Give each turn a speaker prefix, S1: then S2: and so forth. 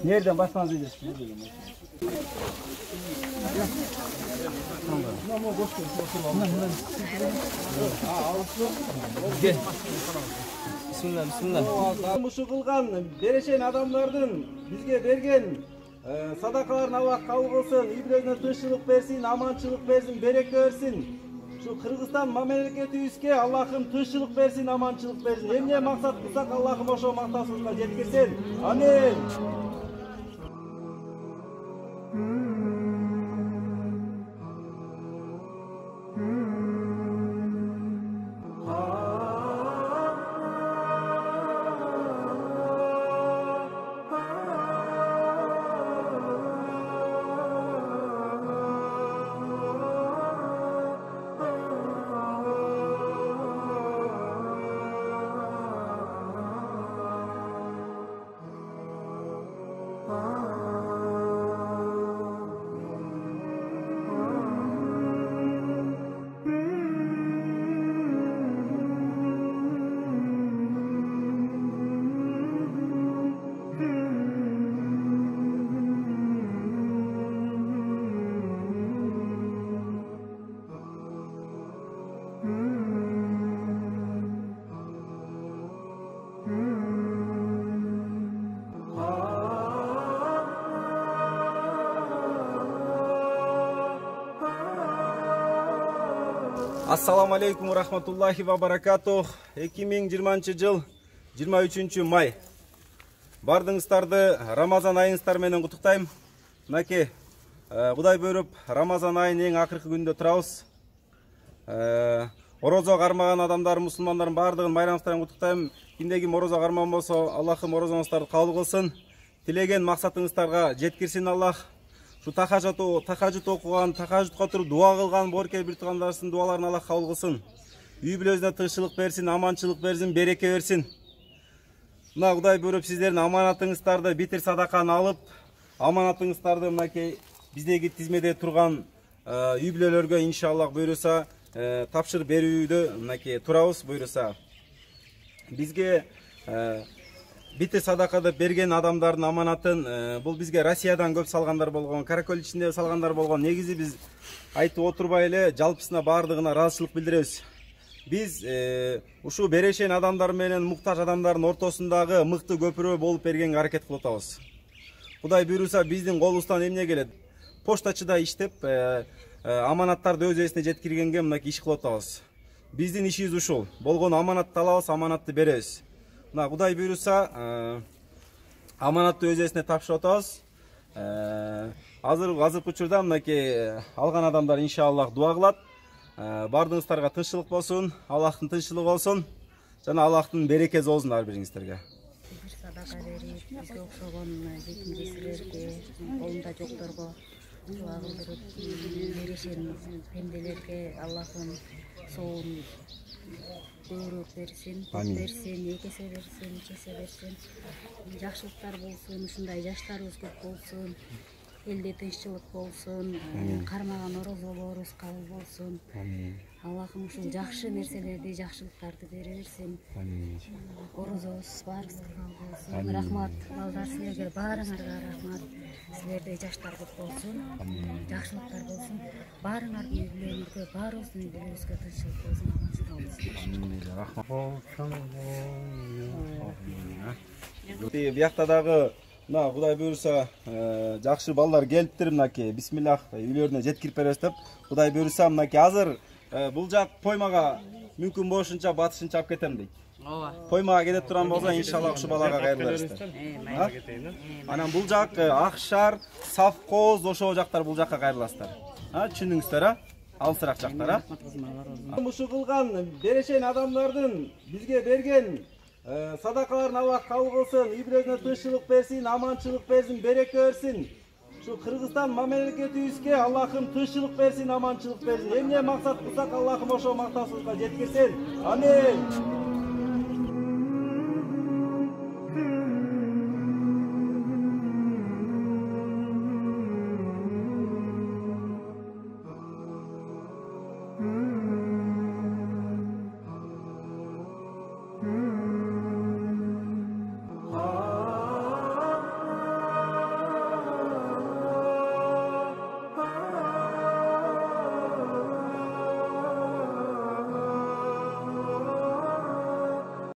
S1: Nereden başlanız edesiniz?
S2: Bismillah, bismillah.
S1: Muşu kılgan, bereşen adamlardan bizge bergen sadakaların Allah kabul kılsın, İbrahim'e tınçılık versin, amançılık versin, bereke versin. Şu Kırgızstan memleketibizge Allah'ım tınçılık versin, amançılık versin. Emne maksat kılsak Allah'ım oşo maktasızga yetkirsin. Amin. Assalamu alaikum rahmatullahi wa barakatuh. 2020 жыл 23 май. Бардыңыздарды Рамазан айыңыздар менен куттуктайм. Мынакей, Кудай бөлүп Рамазан айынын эң акыркы күндө турабыз. Орозо кармаган адамдар, мусулмандардын бардыгын майрамыңыздар менен куттуктайм. Кимде ким орозо кармаган болсо, Аллахым орозоңуздарды кабыл кылсын. Тилеген максатыңыздарга жеткирсин Аллах. Şu tahajjud okugan, tahajjudga turup dua kılgan, borkel bir tuğandarsın dualarını Allah kabul kılsın. Үй бүлөзүнө тынччылык берсин, аманчылык берсин, береке берсин. Мына Кудай бөлүп сиздердин аманатыңыздарды битир садаканы алып, аманатыңыздарды мынакей биздеги тизмеде турган үй бүлөлөргө иншаллах буйруса тапшырып берүүдө мынакей турабыз буйруса. Бизге битир садакада берген адамдардын аманатын бул бизге Россиядан көп салгандар болгон, Каракөл ичинде салгандар болгон. Негизи биз айтып отурбай эле жалпысына бардыгына ыраазычылык билдиребиз. Биз ушул берешен адамдар менен муктаж адамдардын ортосундагы мыкты көпүрө болуп бергенге аракет кылып атабыз. Кудай буйруса биздин колубуздан эмне келет? Поштачыда иштеп, аманаттарды өз ээсине жеткиргенге мынакей иш кылып атабыз. Биздин ишибиз ушул. Болгон аманатты алабыз, аманатты беребиз. Мына Кудай буйруса аманатты өз ээсине тапшырып атабыз. Азыркы учурда мынакей алган адамдар иншаллах дуа кылат. Бардыңыздарга тынччылык болсун, Аллахтын тынччылыгы болсун, жана Аллахтын берекеси болсун ар бириңиздерге.
S3: Бир садака берип, бизге окшогон жетим жесирлерге, колунда жокторго дуа кылдырып, берешен пенделерге Аллахым соон көбүрөөк берсин, берсин, экесе берсин, чесе берсин. Жакшылыктар болсун, ушундай жаштарыбыз көп болсун. Элде тынччылык болсун, кармаган орозолорубуз кабыл болсун. Аллахым ушул жакшы нерселерди, жакшылыктарды бере берсин. Орозобуз баарыбызга кабыл болсун. Рахмат, балдар силерге баарыңарга рахмат. Силердей жаштар көп болсун, жакшылыктар болсун. Баарыңардын үй бүлөңөргө, баарыбыздын үй бүлөбүзгө тынччылык болсун, аманчылык болсун.
S1: Биякта дагы мына Кудай буйруса жакшы балдар келиптир мынакей. Бисмиллах үйлөрүнө жеткирип беребиз деп. Кудай буйруса мынакей азыр бул жак поймага мүмкүн болушунча батышынча алып кетем дейт. Поймага кетип турган болсо иншаллах ушу балага кайрыласыздар. Анан бул жак Акшар, Совхоз, ошол жактар бул жакка кайрыласыздар. Түшүндүңүздөр, алысыраак жактар. Мушу кылган берешен адамдардын бизге берген sadakaların Allah kabul kılsın, İbrahim'e tınççılık versin, amançılık versin, bereke versin. Şu Kırgızstan memleketibizge Allah'ım tınççılık versin, amançılık versin. Emne maksat kılsak Allah'ım oşo maktasızga yetkirsin. Amin.